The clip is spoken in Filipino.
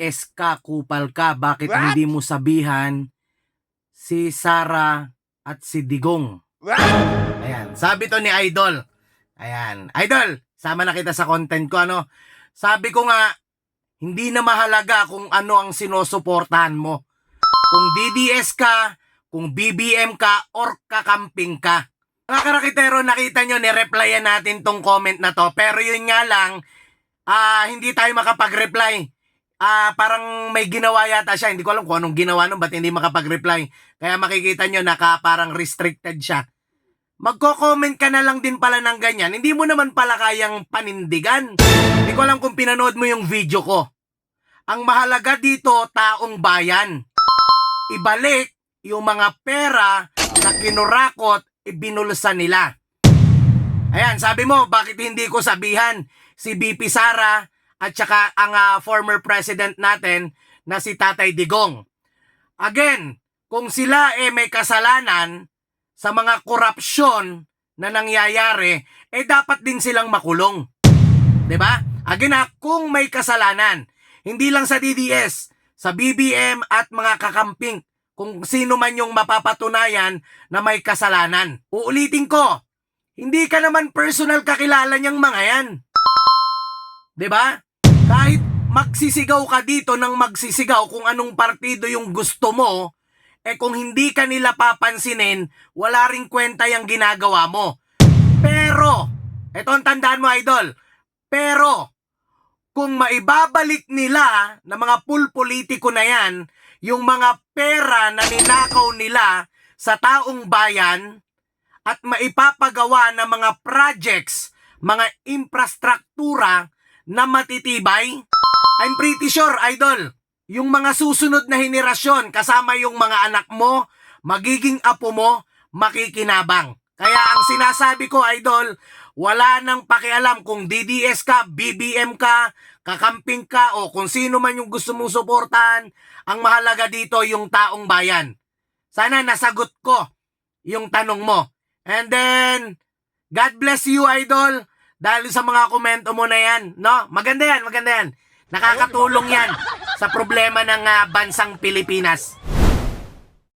DDS ka, kupal ka. Bakit hindi mo sabihan si Sara at si Digong? Ayan, sabi to ni Idol. Ayan, Idol, sama na kita sa content ko, ano? Sabi ko nga, hindi na mahalaga kung ano ang sinusuportahan mo. Kung DDS ka, kung BBM ka, or kakamping ka. Mga karakitero, nakita nyo, nireplyan natin tong comment na to. Pero yun nga lang, hindi tayo makapag-reply. Parang may ginawa yata siya. Hindi ko alam kung anong ginawa nun, ba't hindi makapag-reply. Kaya makikita nyo, parang restricted siya. Magko-comment ka na lang din pala ng ganyan. Hindi mo naman pala kayang panindigan. Hindi ko alam kung pinanood mo yung video ko. Ang mahalaga dito, taong bayan. Ibalik yung mga pera na kinurakot, ibinulsa nila. Ayan, sabi mo, bakit hindi ko sabihan si BP Sara at saka ang former president natin na si Tatay Digong. Again, kung sila may kasalanan sa mga korupsyon na nangyayari, dapat din silang makulong. 'Di ba? Again, kung may kasalanan, hindi lang sa DDS, sa BBM at mga kakamping, kung sino man yung mapapatunayan na may kasalanan. Uulitin ko, hindi ka naman personal kakilala niyang mga yan. 'Di ba? Kahit magsisigaw ka dito ng magsisigaw kung anong partido yung gusto mo, kung hindi ka nila papansinin, wala ring kwenta yung ginagawa mo. Pero, eto ang tandaan mo, Idol, pero, kung maibabalik nila na mga politiko na yan, yung mga pera na ninakaw nila sa taong bayan at maipapagawa ng mga projects, mga infrastruktura na matitibay, I'm pretty sure, Idol, yung mga susunod na henerasyon, kasama yung mga anak mo, magiging apo mo, makikinabang. Kaya ang sinasabi ko, Idol, wala nang pakialam kung DDS ka, BBM ka, kakamping ka, o kung sino man yung gusto mong suportahan. Ang mahalaga dito yung taong bayan. Sana nasagot ko yung tanong mo. And then, God bless you, Idol, dahil sa mga komento mo na yan. No? Maganda yan, maganda yan. Nakakatulong yan sa problema ng bansang Pilipinas.